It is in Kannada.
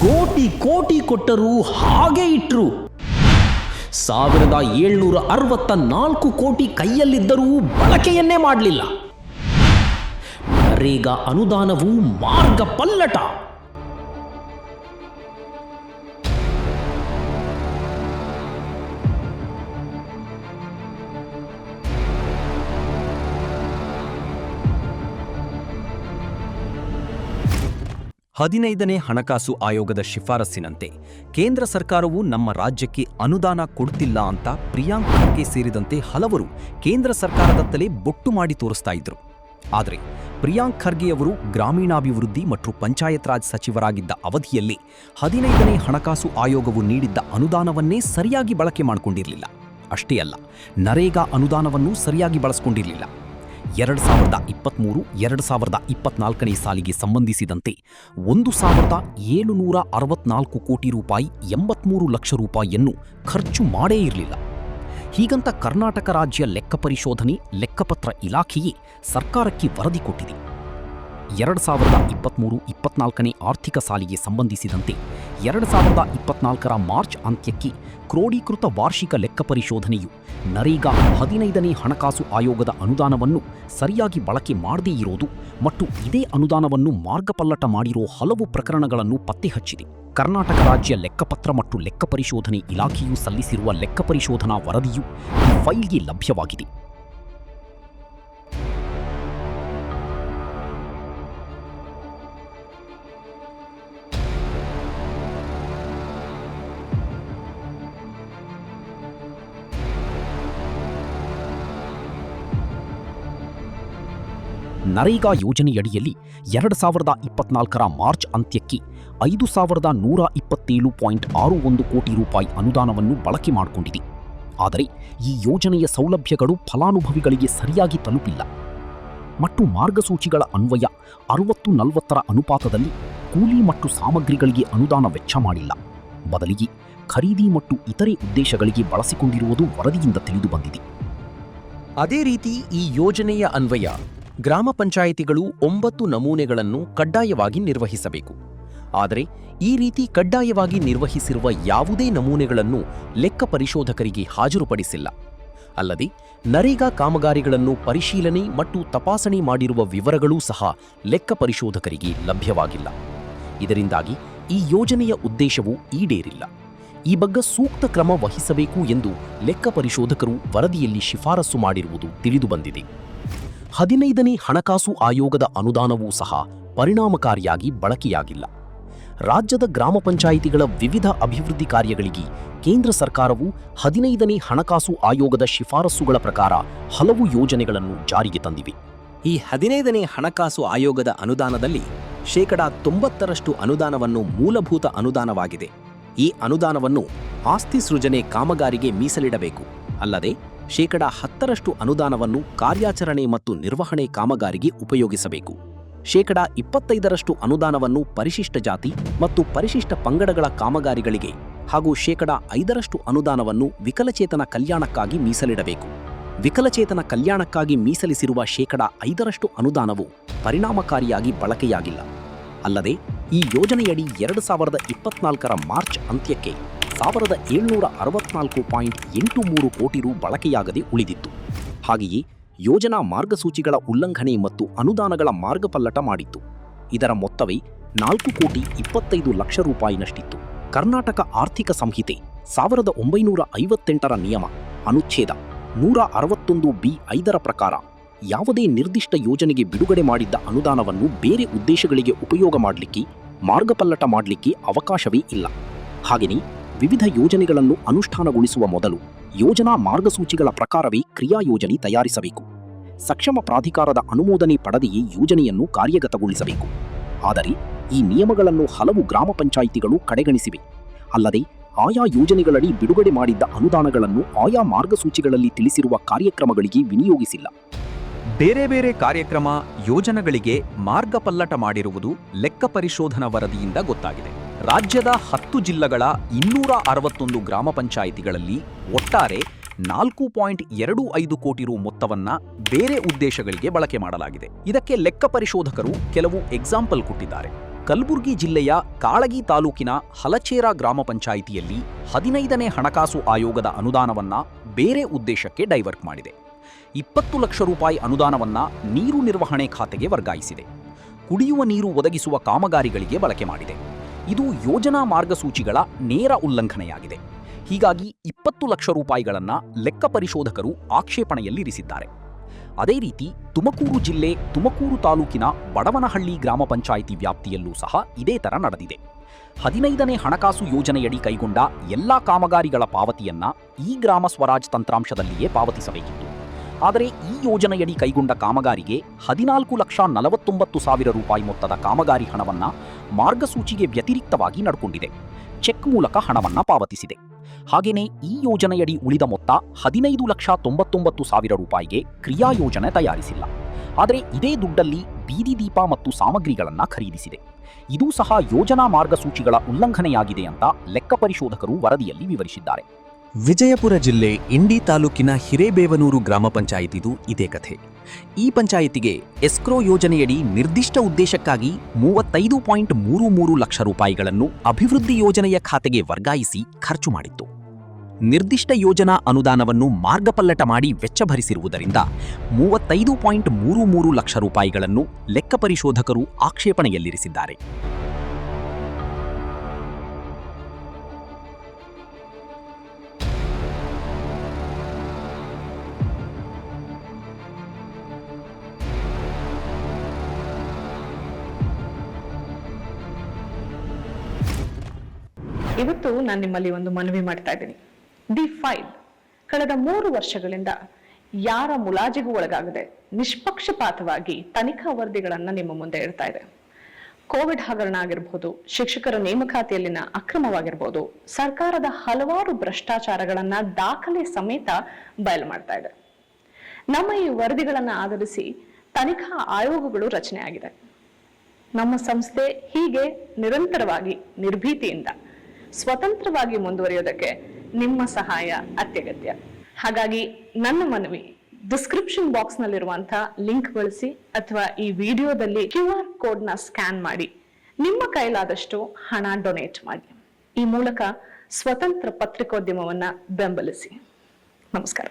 ಕೋಟಿ ಕೋಟಿ ಕೊಟ್ಟರೂ ಹಾಗೆ ಇಟ್ರು. 1764 ಕೋಟಿ ಕೈಯಲ್ಲಿದ್ದರೂ ಬಳಕೆಯನ್ನೇ ಮಾಡಲಿಲ್ಲ. ನರೇಗಾ ಅನುದಾನವು ಮಾರ್ಗ ಪಲ್ಲಟ. ಹದಿನೈದನೇ ಹಣಕಾಸು ಆಯೋಗದ ಶಿಫಾರಸ್ಸಿನಂತೆ ಕೇಂದ್ರ ಸರ್ಕಾರವು ನಮ್ಮ ರಾಜ್ಯಕ್ಕೆ ಅನುದಾನ ಕೊಡ್ತಿಲ್ಲ ಅಂತ ಪ್ರಿಯಾಂಕ್ ಖರ್ಗೆ ಸೇರಿದಂತೆ ಹಲವರು ಕೇಂದ್ರ ಸರ್ಕಾರದತ್ತಲೇ ಬೊಟ್ಟು ಮಾಡಿ ತೋರಿಸ್ತಾ ಇದ್ರು. ಆದರೆ ಪ್ರಿಯಾಂಕ್ ಖರ್ಗೆಯವರು ಗ್ರಾಮೀಣಾಭಿವೃದ್ಧಿ ಮತ್ತು ಪಂಚಾಯತ್ ರಾಜ್ ಸಚಿವರಾಗಿದ್ದ ಅವಧಿಯಲ್ಲಿ 15ನೇ ಹಣಕಾಸು ಆಯೋಗವು ನೀಡಿದ್ದ ಅನುದಾನವನ್ನೇ ಸರಿಯಾಗಿ ಬಳಕೆ ಮಾಡಿಕೊಂಡಿರಲಿಲ್ಲ. ಅಷ್ಟೇ ಅಲ್ಲ, ನರೇಗಾ ಅನುದಾನವನ್ನೂ ಸರಿಯಾಗಿ ಬಳಸಿಕೊಂಡಿರಲಿಲ್ಲ. 2023-2024ನೇ ಸಾಲಿಗೆ ಸಂಬಂಧಿಸಿದಂತೆ 1764 ಕೋಟಿ ರೂಪಾಯಿ 83 ಲಕ್ಷ ರೂಪಾಯಿಯನ್ನು ಖರ್ಚು ಮಾಡೇ ಇರಲಿಲ್ಲ. ಹೀಗಂತ ಕರ್ನಾಟಕ ರಾಜ್ಯ ಲೆಕ್ಕ ಪರಿಶೋಧನೆ ಲೆಕ್ಕಪತ್ರ ಇಲಾಖೆಯೇ ಸರ್ಕಾರಕ್ಕೆ ವರದಿ ಕೊಟ್ಟಿದೆ. 2023-24ನೇ ಆರ್ಥಿಕ ಸಾಲಿಗೆ ಸಂಬಂಧಿಸಿದಂತೆ 2024ರ ಮಾರ್ಚ್ ಅಂತ್ಯಕ್ಕೆ ಕ್ರೋಢೀಕೃತ ವಾರ್ಷಿಕ ಲೆಕ್ಕ ಪರಿಶೋಧನೆಯು ನರೇಗಾ 15ನೇ ಹಣಕಾಸು ಆಯೋಗದ ಅನುದಾನವನ್ನು ಸರಿಯಾಗಿ ಬಳಕೆ ಮಾಡದೇ ಇರೋದು ಮತ್ತು ಇದೇ ಅನುದಾನವನ್ನು ಮಾರ್ಗಪಲ್ಲಟ ಮಾಡಿರೋ ಹಲವು ಪ್ರಕರಣಗಳನ್ನು ಪತ್ತೆಹಚ್ಚಿದೆ. ಕರ್ನಾಟಕ ರಾಜ್ಯ ಲೆಕ್ಕಪತ್ರ ಮತ್ತು ಲೆಕ್ಕ ಪರಿಶೋಧನೆ ಇಲಾಖೆಯು ಸಲ್ಲಿಸಿರುವ ಲೆಕ್ಕ ಪರಿಶೋಧನಾ ವರದಿಯು ಈ ಫೈಲ್ಗೆ ಲಭ್ಯವಾಗಿದೆ. ನರೇಗಾ ಯೋಜನೆಯಡಿಯಲ್ಲಿ 2024ರ ಮಾರ್ಚ್ ಅಂತ್ಯಕ್ಕೆ 5127.61 ಕೋಟಿ ರೂಪಾಯಿ ಅನುದಾನವನ್ನು ಬಳಕೆ ಮಾಡಿಕೊಂಡಿದೆ. ಆದರೆ ಈ ಯೋಜನೆಯ ಸೌಲಭ್ಯಗಳು ಫಲಾನುಭವಿಗಳಿಗೆ ಸರಿಯಾಗಿ ತಲುಪಿಲ್ಲ ಮತ್ತು ಮಾರ್ಗಸೂಚಿಗಳ ಅನ್ವಯ 60-40ರ ಅನುಪಾತದಲ್ಲಿ ಕೂಲಿ ಮತ್ತು ಸಾಮಗ್ರಿಗಳಿಗೆ ಅನುದಾನ ವೆಚ್ಚ ಮಾಡಿಲ್ಲ. ಬದಲಿಗೆ ಖರೀದಿ ಮತ್ತು ಇತರೆ ಉದ್ದೇಶಗಳಿಗೆ ಬಳಸಿಕೊಂಡಿರುವುದು ವರದಿಯಿಂದ ತಿಳಿದುಬಂದಿದೆ. ಅದೇ ರೀತಿ ಈ ಯೋಜನೆಯ ಅನ್ವಯ ಗ್ರಾಮ ಪಂಚಾಯಿತಿಗಳು 9 ನಮೂನೆಗಳನ್ನು ಕಡ್ಡಾಯವಾಗಿ ನಿರ್ವಹಿಸಬೇಕು. ಆದರೆ ಈ ರೀತಿ ಕಡ್ಡಾಯವಾಗಿ ನಿರ್ವಹಿಸಿರುವ ಯಾವುದೇ ನಮೂನೆಗಳನ್ನು ಲೆಕ್ಕ ಪರಿಶೋಧಕರಿಗೆ ಹಾಜರುಪಡಿಸಿಲ್ಲ. ಅಲ್ಲದೆ ನರೇಗಾ ಕಾಮಗಾರಿಗಳನ್ನು ಪರಿಶೀಲನೆ ಮತ್ತು ತಪಾಸಣೆ ಮಾಡಿರುವ ವಿವರಗಳೂ ಸಹ ಲೆಕ್ಕ ಪರಿಶೋಧಕರಿಗೆ ಲಭ್ಯವಾಗಿಲ್ಲ. ಇದರಿಂದಾಗಿ ಈ ಯೋಜನೆಯ ಉದ್ದೇಶವು ಈಡೇರಿಲ್ಲ. ಈ ಬಗ್ಗೆ ಸೂಕ್ತ ಕ್ರಮ ವಹಿಸಬೇಕು ಎಂದು ಲೆಕ್ಕ ಪರಿಶೋಧಕರು ವರದಿಯಲ್ಲಿ ಶಿಫಾರಸು ಮಾಡಿರುವುದು ತಿಳಿದುಬಂದಿದೆ. 15ನೇ ಹಣಕಾಸು ಆಯೋಗದ ಅನುದಾನವೂ ಸಹ ಪರಿಣಾಮಕಾರಿಯಾಗಿ ಬಳಕೆಯಾಗಿಲ್ಲ. ರಾಜ್ಯದ ಗ್ರಾಮ ಪಂಚಾಯಿತಿಗಳ ವಿವಿಧ ಅಭಿವೃದ್ಧಿ ಕಾರ್ಯಗಳಿಗೆ ಕೇಂದ್ರ ಸರ್ಕಾರವು 15ನೇ ಹಣಕಾಸು ಆಯೋಗದ ಶಿಫಾರಸುಗಳ ಪ್ರಕಾರ ಹಲವು ಯೋಜನೆಗಳನ್ನು ಜಾರಿಗೆ ತಂದಿವೆ. ಈ 15ನೇ ಹಣಕಾಸು ಆಯೋಗದ ಅನುದಾನದಲ್ಲಿ 90% ಅನುದಾನವನ್ನು ಮೂಲಭೂತ ಅನುದಾನವಾಗಿದೆ. ಈ ಅನುದಾನವನ್ನು ಆಸ್ತಿ ಸೃಜನೆ ಕಾಮಗಾರಿಗೆ ಮೀಸಲಿಡಬೇಕು. ಅಲ್ಲದೆ 10% ಅನುದಾನವನ್ನು ಕಾರ್ಯಾಚರಣೆ ಮತ್ತು ನಿರ್ವಹಣೆ ಕಾಮಗಾರಿಗೆ ಉಪಯೋಗಿಸಬೇಕು. 25% ಅನುದಾನವನ್ನು ಪರಿಶಿಷ್ಟ ಜಾತಿ ಮತ್ತು ಪರಿಶಿಷ್ಟ ಪಂಗಡಗಳ ಕಾಮಗಾರಿಗಳಿಗೆ ಹಾಗೂ 5% ಅನುದಾನವನ್ನು ವಿಕಲಚೇತನ ಕಲ್ಯಾಣಕ್ಕಾಗಿ ಮೀಸಲಿಡಬೇಕು. ವಿಕಲಚೇತನ ಕಲ್ಯಾಣಕ್ಕಾಗಿ ಮೀಸಲಿಸಿರುವ 5% ಅನುದಾನವು ಪರಿಣಾಮಕಾರಿಯಾಗಿ ಬಳಕೆಯಾಗಿಲ್ಲ. ಅಲ್ಲದೆ ಈ ಯೋಜನೆಯಡಿ 2024ರ ಮಾರ್ಚ್ ಅಂತ್ಯಕ್ಕೆ 1764.83 ಕೋಟಿ ರು ಬಳಕೆಯಾಗದೆ ಉಳಿದಿತ್ತು. ಹಾಗೆಯೇ ಯೋಜನಾ ಮಾರ್ಗಸೂಚಿಗಳ ಉಲ್ಲಂಘನೆ ಮತ್ತು ಅನುದಾನಗಳ ಮಾರ್ಗಪಲ್ಲಟ ಮಾಡಿತ್ತು. ಇದರ ಮೊತ್ತವೇ 4,25 ಲಕ್ಷ ರೂಪಾಯಿನಷ್ಟಿತ್ತು. ಕರ್ನಾಟಕ ಆರ್ಥಿಕ ಸಂಹಿತೆ 1958ರ ನಿಯಮ ಅನುಚ್ಛೇದ 161(b)(5) ಪ್ರಕಾರ ಯಾವುದೇ ನಿರ್ದಿಷ್ಟ ಯೋಜನೆಗೆ ಬಿಡುಗಡೆ ಮಾಡಿದ್ದ ಅನುದಾನವನ್ನು ಬೇರೆ ಉದ್ದೇಶಗಳಿಗೆ ಉಪಯೋಗ ಮಾಡಲಿಕ್ಕೆ, ಮಾರ್ಗಪಲ್ಲಟ ಮಾಡಲಿಕ್ಕೆ ಅವಕಾಶವೇ ಇಲ್ಲ. ಹಾಗೆಯೇ ವಿವಿಧ ಯೋಜನೆಗಳನ್ನು ಅನುಷ್ಠಾನಗೊಳಿಸುವ ಮೊದಲು ಯೋಜನಾ ಮಾರ್ಗಸೂಚಿಗಳ ಪ್ರಕಾರವೇ ಕ್ರಿಯಾ ಯೋಜನೆ ತಯಾರಿಸಬೇಕು. ಸಕ್ಷಮ ಪ್ರಾಧಿಕಾರದ ಅನುಮೋದನೆ ಪಡೆದೆಯೇ ಯೋಜನೆಯನ್ನು ಕಾರ್ಯಗತಗೊಳಿಸಬೇಕು. ಆದರೆ ಈ ನಿಯಮಗಳನ್ನು ಹಲವು ಗ್ರಾಮ ಪಂಚಾಯಿತಿಗಳು ಕಡೆಗಣಿಸಿವೆ. ಅಲ್ಲದೆ ಆಯಾ ಯೋಜನೆಗಳಡಿ ಬಿಡುಗಡೆ ಮಾಡಿದ್ದ ಅನುದಾನಗಳನ್ನು ಆಯಾ ಮಾರ್ಗಸೂಚಿಗಳಲ್ಲಿ ತಿಳಿಸಿರುವ ಕಾರ್ಯಕ್ರಮಗಳಿಗೆ ವಿನಿಯೋಗಿಸಿಲ್ಲ. ಬೇರೆ ಬೇರೆ ಕಾರ್ಯಕ್ರಮ ಯೋಜನೆಗಳಿಗೆ ಮಾರ್ಗಪಲ್ಲಟ ಮಾಡಿರುವುದು ಲೆಕ್ಕ ಪರಿಶೋಧನಾ ವರದಿಯಿಂದ ಗೊತ್ತಾಗಿದೆ. ರಾಜ್ಯದ 10 ಜಿಲ್ಲೆಗಳ 261 ಗ್ರಾಮ ಪಂಚಾಯಿತಿಗಳಲ್ಲಿ ಒಟ್ಟಾರೆ 4.25 ಕೋಟಿ ರು ಮೊತ್ತವನ್ನ ಬೇರೆ ಉದ್ದೇಶಗಳಿಗೆ ಬಳಕೆ ಮಾಡಲಾಗಿದೆ. ಇದಕ್ಕೆ ಲೆಕ್ಕ ಪರಿಶೋಧಕರು ಕೆಲವು ಎಕ್ಸಾಂಪಲ್ ಕೊಟ್ಟಿದ್ದಾರೆ. ಕಲಬುರಗಿ ಜಿಲ್ಲೆಯ ಕಾಳಗಿ ತಾಲೂಕಿನ ಹಲಚೇರ ಗ್ರಾಮ ಪಂಚಾಯಿತಿಯಲ್ಲಿ 15ನೇ ಹಣಕಾಸು ಆಯೋಗದ ಅನುದಾನವನ್ನ ಬೇರೆ ಉದ್ದೇಶಕ್ಕೆ ಡೈವರ್ಟ್ ಮಾಡಿದೆ. 20 ಲಕ್ಷ ರೂಪಾಯಿ ಅನುದಾನವನ್ನ ನೀರು ನಿರ್ವಹಣೆ ಖಾತೆಗೆ ವರ್ಗಾಯಿಸಿದೆ. ಕುಡಿಯುವ ನೀರು ಒದಗಿಸುವ ಕಾಮಗಾರಿಗಳಿಗೆ ಬಳಕೆ ಮಾಡಿದೆ. ಇದು ಯೋಜನಾ ಮಾರ್ಗಸೂಚಿಗಳ ನೇರ ಉಲ್ಲಂಘನೆಯಾಗಿದೆ. ಹೀಗಾಗಿ 20 ಲಕ್ಷ ರೂಪಾಯಿಗಳನ್ನು ಲೆಕ್ಕ ಪರಿಶೋಧಕರು ಆಕ್ಷೇಪಣೆಯಲ್ಲಿರಿಸಿದ್ದಾರೆ. ಅದೇ ರೀತಿ ತುಮಕೂರು ಜಿಲ್ಲೆ ತುಮಕೂರು ತಾಲೂಕಿನ ಬಡವನಹಳ್ಳಿ ಗ್ರಾಮ ಪಂಚಾಯಿತಿ ವ್ಯಾಪ್ತಿಯಲ್ಲೂ ಸಹ ಇದೇ ಥರ ನಡೆದಿದೆ. 15ನೇ ಹಣಕಾಸು ಯೋಜನೆಯಡಿ ಕೈಗೊಂಡ ಎಲ್ಲಾ ಕಾಮಗಾರಿಗಳ ಪಾವತಿಯನ್ನ ಈ ಗ್ರಾಮ ಸ್ವರಾಜ್ ತಂತ್ರಾಂಶದಲ್ಲಿಯೇ ಪಾವತಿಸಬೇಕಿತ್ತು. ಆದರೆ ಈ ಯೋಜನೆಯಡಿ ಕೈಗೊಂಡ ಕಾಮಗಾರಿಗೆ 14,49,000 ರೂಪಾಯಿ ಮೊತ್ತದ ಕಾಮಗಾರಿ ಹಣವನ್ನ ಮಾರ್ಗಸೂಚಿಗೆ ವ್ಯತಿರಿಕ್ತವಾಗಿ ನಡ್ಕೊಂಡಿದೆ. ಚೆಕ್ ಮೂಲಕ ಹಣವನ್ನ ಪಾವತಿಸಿದೆ. ಹಾಗೆಯೇ ಈ ಯೋಜನೆಯಡಿ ಉಳಿದ ಮೊತ್ತ 15,99,000 ರೂಪಾಯಿಗೆ ಕ್ರಿಯಾ ಯೋಜನೆ ತಯಾರಿಸಿಲ್ಲ. ಆದರೆ ಇದೇ ದುಡ್ಡಲ್ಲಿ ಬೀದಿ ದೀಪ ಮತ್ತು ಸಾಮಗ್ರಿಗಳನ್ನು ಖರೀದಿಸಿದೆ. ಇದೂ ಸಹ ಯೋಜನಾ ಮಾರ್ಗಸೂಚಿಗಳ ಉಲ್ಲಂಘನೆಯಾಗಿದೆ ಅಂತ ಲೆಕ್ಕ ಪರಿಶೋಧಕರು ವರದಿಯಲ್ಲಿ ವಿವರಿಸಿದ್ದಾರೆ. ವಿಜಯಪುರ ಜಿಲ್ಲೆ ಇಂಡಿ ತಾಲೂಕಿನ ಹಿರೇಬೇವನೂರು ಗ್ರಾಮ ಪಂಚಾಯಿತಿದು ಇದೇ ಕಥೆ. ಈ ಪಂಚಾಯಿತಿಗೆ ಎಸ್ಕ್ರೋ ಯೋಜನೆಯಡಿ ನಿರ್ದಿಷ್ಟ ಉದ್ದೇಶಕ್ಕಾಗಿ 35.33 ಲಕ್ಷ ರೂಪಾಯಿಗಳನ್ನು ಅಭಿವೃದ್ಧಿ ಯೋಜನೆಯ ಖಾತೆಗೆ ವರ್ಗಾಯಿಸಿ ಖರ್ಚು ಮಾಡಿತ್ತು. ನಿರ್ದಿಷ್ಟ ಯೋಜನಾ ಅನುದಾನವನ್ನು ಮಾರ್ಗಪಲ್ಲಟ ಮಾಡಿ ವೆಚ್ಚ ಭರಿಸಿರುವುದರಿಂದ 35.33 ಲಕ್ಷ ರೂಪಾಯಿಗಳನ್ನು ಲೆಕ್ಕ ಪರಿಶೋಧಕರು ಆಕ್ಷೇಪಣೆಯಲ್ಲಿರಿಸಿದ್ದಾರೆ. ಇವತ್ತು ನಾನು ನಿಮ್ಮಲ್ಲಿ ಒಂದು ಮನವಿ ಮಾಡ್ತಾ ಇದ್ದೀನಿ. ದಿ ಫೈಲ್ ಕಳೆದ 3 ವರ್ಷಗಳಿಂದ ಯಾರ ಮುಲಾಜಿಗೂ ಒಳಗಾಗದೆ ನಿಷ್ಪಕ್ಷಪಾತವಾಗಿ ತನಿಖಾ ವರದಿಗಳನ್ನ ನಿಮ್ಮ ಮುಂದೆ ಇಡ್ತಾ ಇದೆ. ಕೋವಿಡ್ ಹಗರಣ ಆಗಿರಬಹುದು, ಶಿಕ್ಷಕರ ನೇಮಕಾತಿಯಲ್ಲಿನ ಅಕ್ರಮವಾಗಿರ್ಬೋದು, ಸರ್ಕಾರದ ಹಲವಾರು ಭ್ರಷ್ಟಾಚಾರಗಳನ್ನ ದಾಖಲೆ ಸಮೇತ ಬಯಲು ಮಾಡ್ತಾ ಇದೆ. ನಮ್ಮ ಈ ವರದಿಗಳನ್ನ ಆಧರಿಸಿ ತನಿಖಾ ಆಯೋಗಗಳು ರಚನೆ ಆಗಿದೆ. ನಮ್ಮ ಸಂಸ್ಥೆ ಹೀಗೆ ನಿರಂತರವಾಗಿ ನಿರ್ಭೀತಿಯಿಂದ ಸ್ವತಂತ್ರವಾಗಿ ಮುಂದುವರಿಯೋದಕ್ಕೆ ನಿಮ್ಮ ಸಹಾಯ ಅತ್ಯಗತ್ಯ. ಹಾಗಾಗಿ ನನ್ನ ಮನವಿ, ಡಿಸ್ಕ್ರಿಪ್ಷನ್ ಬಾಕ್ಸ್ ನಲ್ಲಿರುವಂತಹ ಲಿಂಕ್ ಬಳಸಿ ಅಥವಾ ಈ ವಿಡಿಯೋದಲ್ಲಿ QR ಕೋಡ್ನ ಸ್ಕ್ಯಾನ್ ಮಾಡಿ ನಿಮ್ಮ ಕೈಲಾದಷ್ಟು ಹಣ ಡೊನೇಟ್ ಮಾಡಿ. ಈ ಮೂಲಕ ಸ್ವತಂತ್ರ ಪತ್ರಿಕೋದ್ಯಮವನ್ನ ಬೆಂಬಲಿಸಿ. ನಮಸ್ಕಾರ.